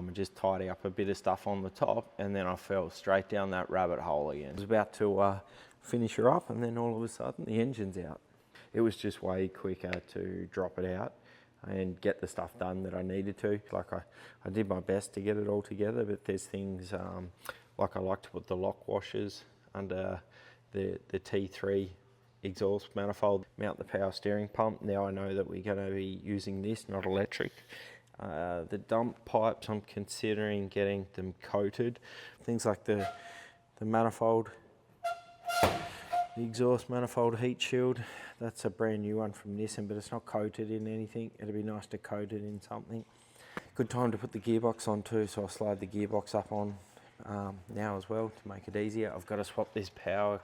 and just tidy up a bit of stuff on the top, and then I fell straight down that rabbit hole again. I was about to finish her up, and then all of a sudden the engine's out. It was just way quicker to drop it out and get the stuff done that I needed to. Like I did my best to get it all together, but there's things like I like to put the lock washers under the T3 exhaust manifold, mount the power steering pump. Now I know that we're going to be using this, not electric. The dump pipes, I'm considering getting them coated. Things like the manifold, the exhaust manifold heat shield, that's a brand new one from Nissan, but it's not coated in anything. It'd be nice to coat it in something. Good time to put the gearbox on too, so I'll slide the gearbox up on now as well to make it easier. I've got to swap this power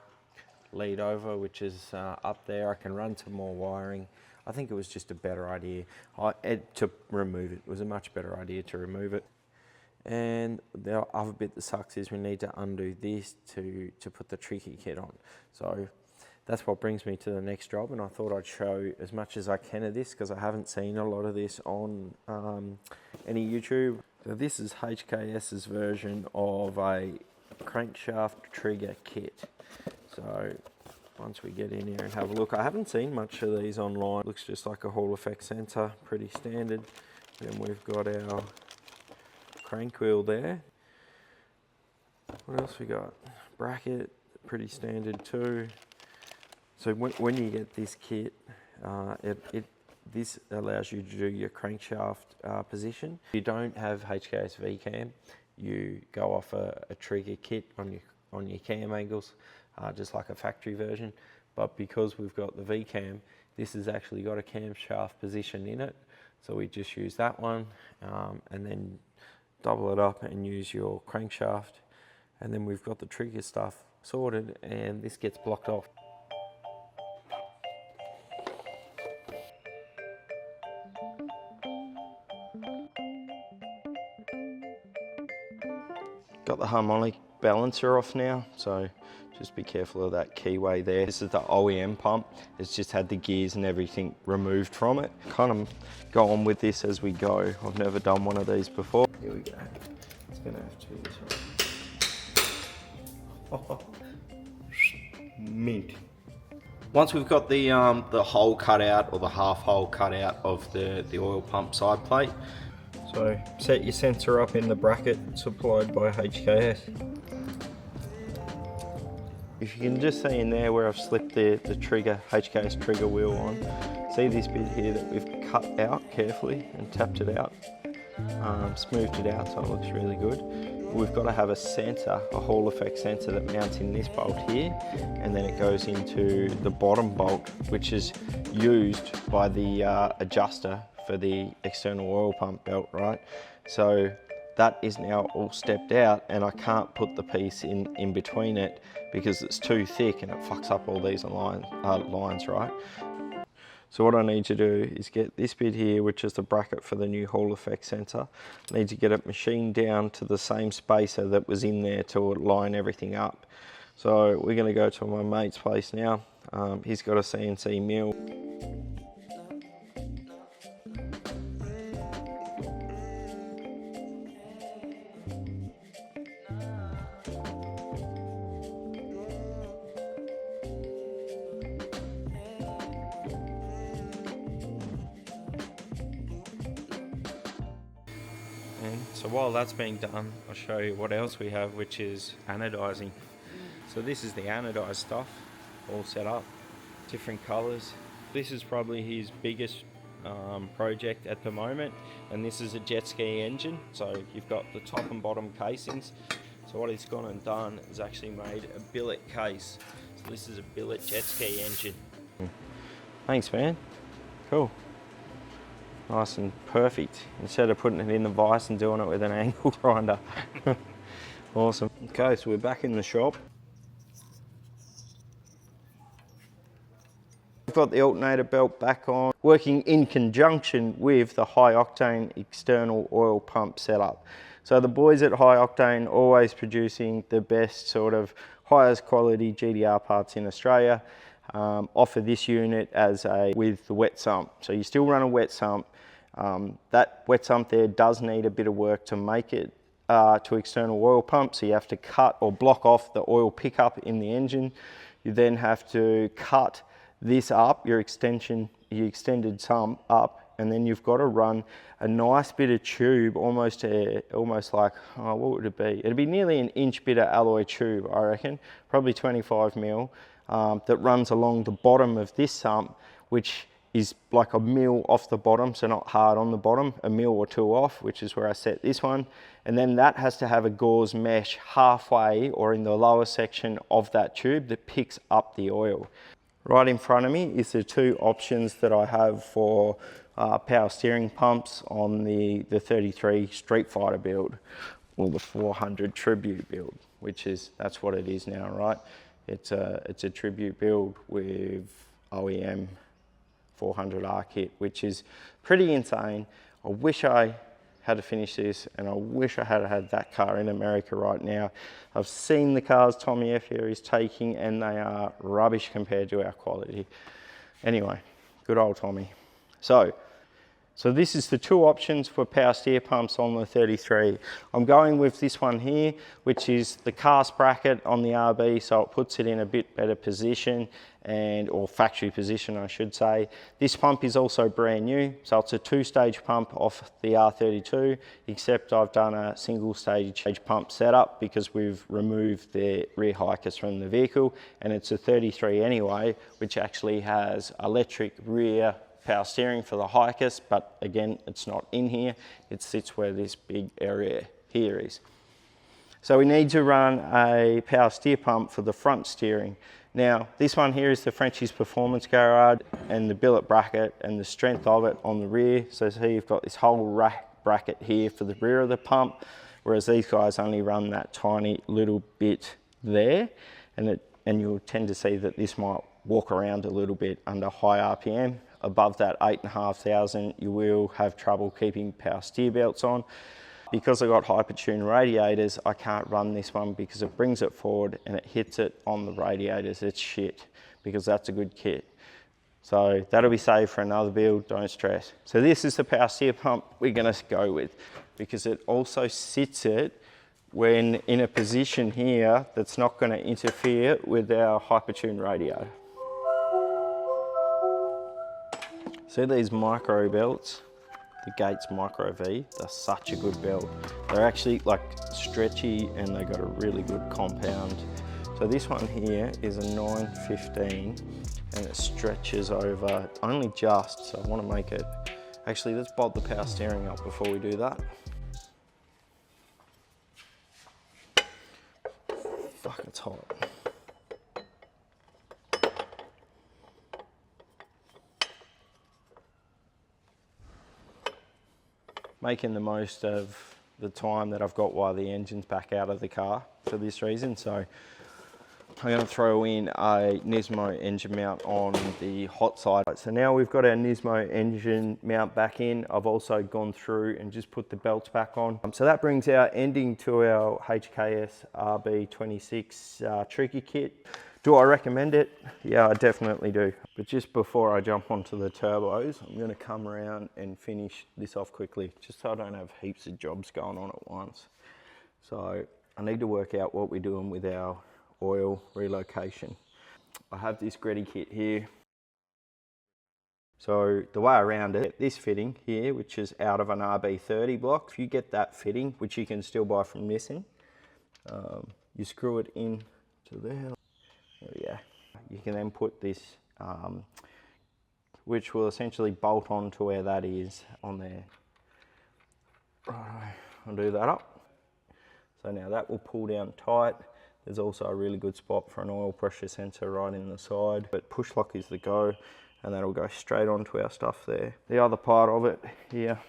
lead over, which is up there. I can run some more wiring. I think it was just a better idea to remove it. It was a much better idea to remove it. And the other bit that sucks is we need to undo this to put the tricky kit on. So that's what brings me to the next job, and I thought I'd show as much as I can of this because I haven't seen a lot of this on any YouTube. So this is HKS's version of a crankshaft trigger kit. So once we get in here and have a look, I haven't seen much of these online. Looks just like a Hall effect sensor, pretty standard. Then we've got our crank wheel there. What else we got? Bracket, pretty standard too. So when you get this kit, this allows you to do your crankshaft position. If you don't have HKS V-cam, you go off a trigger kit on your cam angles, just like a factory version. But because we've got the V-cam, this has actually got a camshaft position in it. So we just use that one and then double it up and use your crankshaft. And then we've got the trigger stuff sorted, and this gets blocked off. Got the harmonic balancer off now, so just be careful of that keyway there. This is the OEM pump. It's just had the gears and everything removed from it. Kind of go on with this as we go. I've never done one of these before. Here we go. It's gonna have to be this one. Mint. Once we've got the hole cut out, or the half hole cut out of the oil pump side plate, so set your sensor up in the bracket supplied by HKS. If you can just see in there where I've slipped the trigger, HKS trigger wheel on, see this bit here that we've cut out carefully and tapped it out, smoothed it out so it looks really good. We've got to have a sensor, a Hall effect sensor that mounts in this bolt here, and then it goes into the bottom bolt, which is used by the adjuster for the external oil pump belt, right? So that is now all stepped out, and I can't put the piece in between it because it's too thick and it fucks up all these lines, right? So what I need to do is get this bit here, which is the bracket for the new Hall effect sensor. I need to get it machined down to the same spacer that was in there to line everything up. So we're gonna go to my mate's place now. He's got a CNC mill. So while that's being done, I'll show you what else we have, which is anodizing. So this is the anodized stuff, all set up, different colors. This is probably his biggest project at the moment, and this is a jet ski engine. So you've got the top and bottom casings. So what he's gone and done is actually made a billet case. So this is a billet jet ski engine. Thanks, man. Cool. Nice and perfect, instead of putting it in the vise and doing it with an angle grinder. Awesome. Okay, so we're back in the shop. We've got the alternator belt back on, working in conjunction with the high octane external oil pump setup. So the boys at High Octane always producing the best sort of highest quality GTR parts in Australia. Offer this unit as with the wet sump. So you still run a wet sump, That wet sump there does need a bit of work to make it to external oil pump, so you have to cut or block off the oil pickup in the engine. You then have to cut this up, your extended sump up, and then you've got to run a nice bit of tube, almost like, what would it be? It'd be nearly an inch bit of alloy tube, I reckon, probably 25 mil, that runs along the bottom of this sump, which is like a mil off the bottom, so not hard on the bottom, a mil or two off, which is where I set this one. And then that has to have a gauze mesh halfway or in the lower section of that tube that picks up the oil. Right in front of me is the two options that I have for power steering pumps on the 33 Street Fighter build, or the 400 Tribute build, that's what it is now, right? It's a Tribute build with OEM 400R kit, which is pretty insane. I wish I had to finish this, and I wish I had that car in America right now. I've seen the cars Tommy F here is taking, and they are rubbish compared to our quality. Anyway, good old Tommy. So this is the two options for power steer pumps on the 33. I'm going with this one here, which is the cast bracket on the RB, so it puts it in a bit better position, or factory position, I should say. This pump is also brand new, so it's a two-stage pump off the R32, except I've done a single-stage pump setup because we've removed the rear hikers from the vehicle, and it's a 33 anyway, which actually has electric rear power steering for the hikers, but again, it's not in here. It sits where this big area here is. So we need to run a power steer pump for the front steering. Now, this one here is the Frenchie's Performance Garage and the billet bracket and the strength of it on the rear. So see, you've got this whole rack bracket here for the rear of the pump, whereas these guys only run that tiny little bit there. And you'll tend to see that this might walk around a little bit under high RPM. Above that 8,500, you will have trouble keeping power steer belts on. Because I've got hypertune radiators, I can't run this one because it brings it forward and it hits it on the radiators. It's shit, because that's a good kit. So that'll be saved for another build, don't stress. So this is the power steer pump we're gonna go with, because it also sits it when in a position here that's not gonna interfere with our hypertune radiator. See these micro belts, the Gates Micro V, they're such a good belt. They're actually like stretchy and they got a really good compound. So this one here is a 915 and it stretches over only just, so I want to make it, actually let's bolt the power steering up before we do that. Fuck, it's hot. Making the most of the time that I've got while the engine's back out of the car for this reason. So I'm going to throw in a Nismo engine mount on the hot side. So now we've got our Nismo engine mount back in. I've also gone through and just put the belts back on. So that brings our ending to our HKS RB26 Trigger kit. Do I recommend it? Yeah, I definitely do. But just before I jump onto the turbos, I'm going to come around and finish this off quickly, just so I don't have heaps of jobs going on at once. So I need to work out what we're doing with our oil relocation. I have this Greddy kit here. So the way around it, this fitting here, which is out of an RB30 block, if you get that fitting, which you can still buy from Nissan, you screw it in to there. Yeah, you can then put this, which will essentially bolt on to where that is on there. Right, I'll do that up. So now that will pull down tight. There's also a really good spot for an oil pressure sensor right in the side, but push lock is the go, and that'll go straight onto our stuff there. The other part of it here,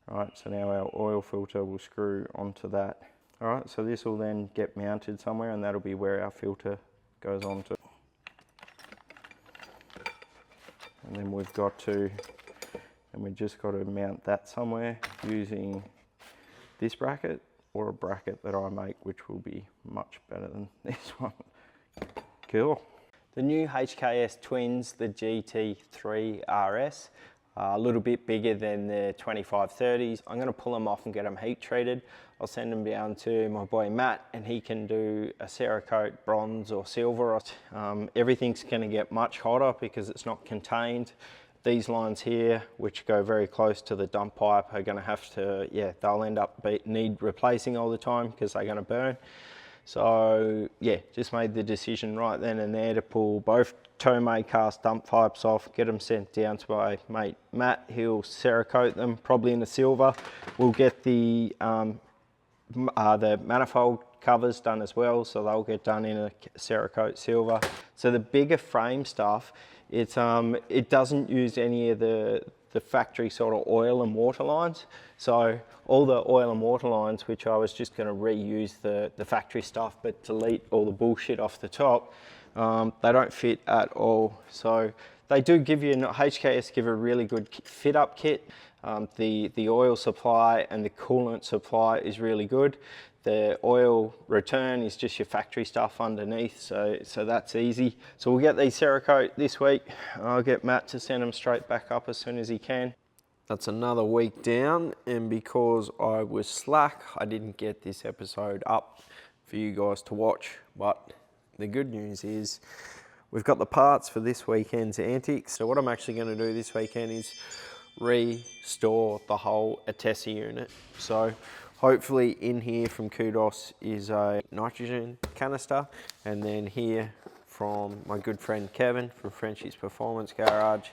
right, so now our oil filter will screw onto that. All right, so this will then get mounted somewhere, and that'll be where our filter goes on to. And then we've just got to mount that somewhere using this bracket or a bracket that I make, which will be much better than this one. Cool. The new HKS twins, the GT3 RS, a little bit bigger than the 2530s. I'm gonna pull them off and get them heat treated. I'll send them down to my boy Matt and he can do a cerekote, bronze or silver. Everything's gonna get much hotter because it's not contained. These lines here, which go very close to the dump pipe, are gonna have to, yeah, they'll end up need replacing all the time because they're gonna burn. So yeah, just made the decision right then and there to pull both Tomei cast dump pipes off, get them sent down to my mate Matt. He'll cerekote them, probably in the silver. We'll get the manifold covers done as well, so they'll get done in a cerekote silver. So the bigger frame stuff, it doesn't use any of the factory sort of oil and water lines. So all the oil and water lines, which I was just going to reuse the factory stuff but delete all the bullshit off the top, they don't fit at all. So they do give you, HKS give a really good fit up kit. The oil supply and the coolant supply is really good. The oil return is just your factory stuff underneath, so that's easy. So we'll get these cerekote this week. I'll get Matt to send them straight back up as soon as he can. That's another week down, and because I was slack, I didn't get this episode up for you guys to watch. But the good news is we've got the parts for this weekend's antics. So what I'm actually going to do this weekend is restore the whole Attessa unit. So hopefully in here from Kudos is a nitrogen canister, and then here from my good friend Kevin from Frenchie's Performance Garage.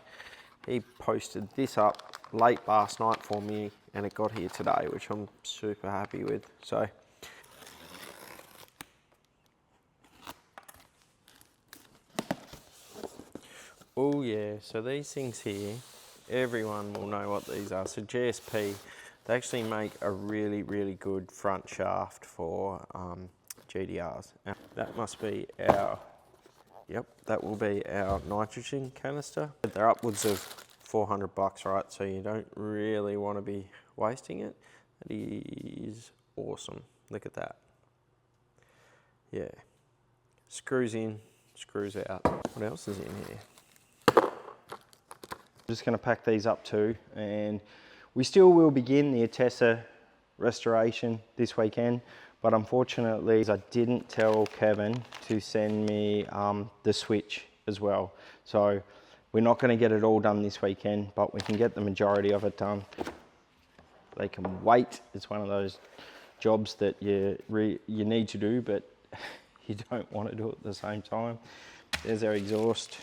He posted this up late last night for me and it got here today, which I'm super happy with. So oh yeah, so these things here, everyone will know what these are. So GSP, they actually make a really, really good front shaft for GTRs. Now, that must be our, yep, that will be our nitrogen canister. They're upwards of 400 bucks, right? So you don't really want to be wasting it. That is awesome. Look at that. Yeah. Screws in, screws out. What else is in here? Just going to pack these up too, and we still will begin the Attessa restoration this weekend, but unfortunately I didn't tell Kevin to send me the switch as well. So we're not going to get it all done this weekend, but we can get the majority of it done. They can wait. It's one of those jobs that you need to do, but you don't want to do it at the same time. There's our exhaust.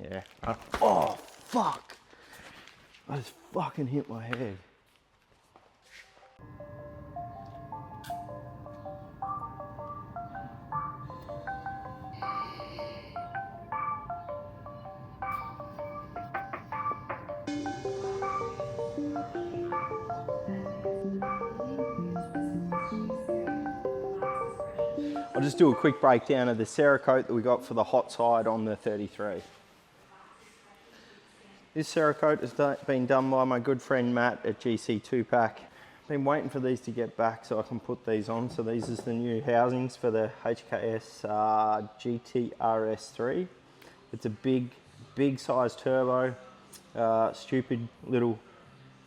Yeah. Oh, fuck. I just fucking hit my head. I'll just do a quick breakdown of the Cerekote that we got for the hot side on the 33. This Cerekote has been done by my good friend Matt at GC2Pack. Been waiting for these to get back so I can put these on. So these is the new housings for the HKS GT RS3. It's a big size turbo. Stupid little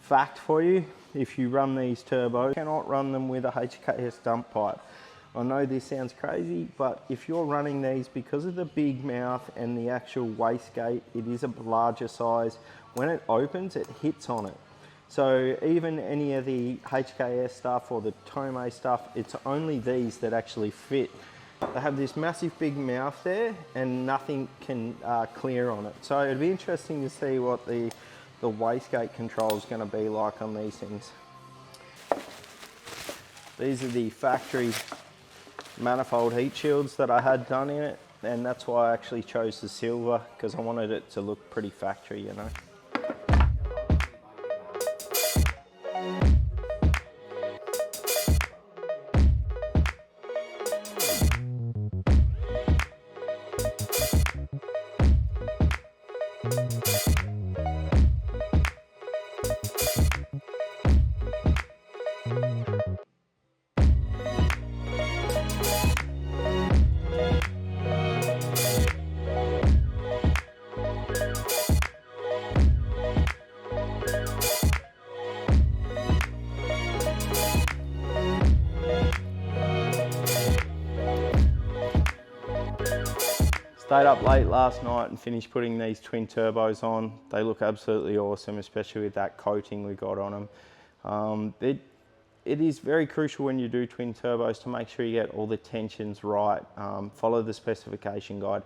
fact for you: if you run these turbos, you cannot run them with a HKS dump pipe. I know this sounds crazy, but if you're running these, because of the big mouth and the actual wastegate, it is a larger size. When it opens, it hits on it. So even any of the HKS stuff or the Tomei stuff, it's only these that actually fit. They have this massive big mouth there and nothing can clear on it. So it'd be interesting to see what the wastegate control is going to be like on these things. These are the factory manifold heat shields that I had done in it, and that's why I actually chose the silver, because I wanted it to look pretty factory, you know. Stayed up late last night and finished putting these twin turbos on. They look absolutely awesome, especially with that coating we got on them. It is very crucial when you do twin turbos to make sure you get all the tensions right. Follow the specification guide.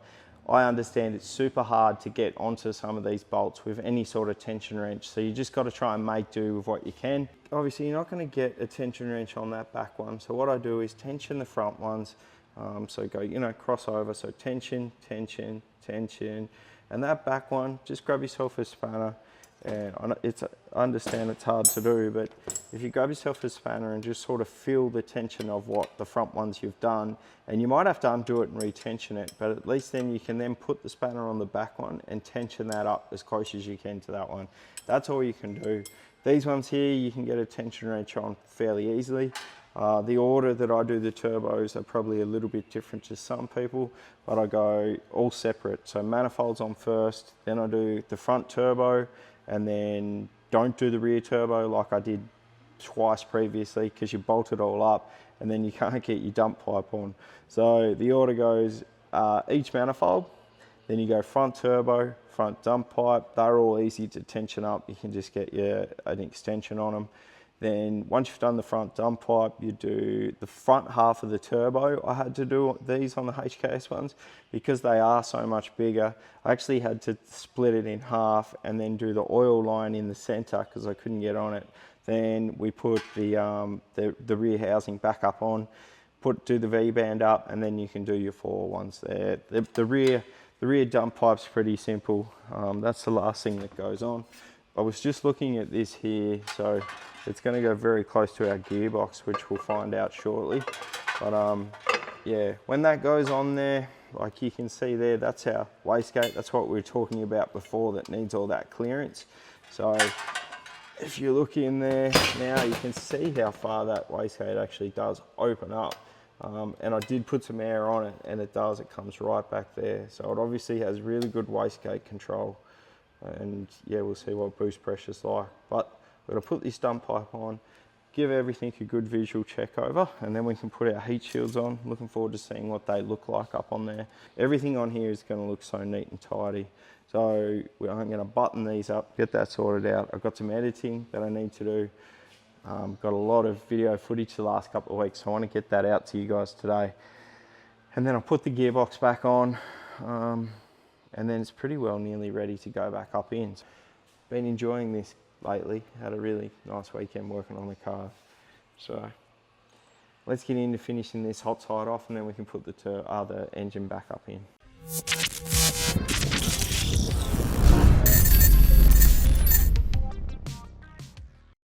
I understand it's super hard to get onto some of these bolts with any sort of tension wrench, so you just got to try and make do with what you can. Obviously you're not going to get a tension wrench on that back one, so what I do is tension the front ones. So go, you know, cross over, so tension, tension, tension, and that back one, just grab yourself a spanner. And I understand it's hard to do, but if you grab yourself a spanner and just sort of feel the tension of what the front ones you've done, and you might have to undo it and retension it, but at least then you can then put the spanner on the back one and tension that up as close as you can to that one. That's all you can do. These ones here, you can get a tension wrench on fairly easily. The order that I do the turbos are probably a little bit different to some people, but I go all separate. So manifolds on first, then I do the front turbo, and then don't do the rear turbo like I did twice previously, because you bolt it all up and then you can't get your dump pipe on. So the order goes each manifold, then you go front turbo, front dump pipe. They're all easy to tension up. You can just get an extension on them. Then once you've done the front dump pipe, you do the front half of the turbo. I had to do these on the HKS ones because they are so much bigger. I actually had to split it in half and then do the oil line in the center because I couldn't get on it. Then we put the rear housing back up on, do the V-band up, and then you can do your four ones there. The rear dump pipe's pretty simple. That's the last thing that goes on. I was just looking at this here, so it's going to go very close to our gearbox, which we'll find out shortly. But yeah, when that goes on there, like you can see there, that's our wastegate. That's what we were talking about before, that needs all that clearance. So if you look in there now, you can see how far that wastegate actually does open up. And I did put some air on it, and it comes right back there. So it obviously has really good wastegate control. And yeah, we'll see what boost pressure's like. But we're going to put this dump pipe on, give everything a good visual check over, and then we can put our heat shields on. Looking forward to seeing what they look like up on there. Everything on here is going to look so neat and tidy. So I'm going to button these up, get that sorted out. I've got some editing that I need to do. Got a lot of video footage the last couple of weeks, so I want to get that out to you guys today. And then I'll put the gearbox back on. And then it's pretty well nearly ready to go back up in. Been enjoying this lately, had a really nice weekend working on the car. So let's get into finishing this hot side off, and then we can put the engine back up in.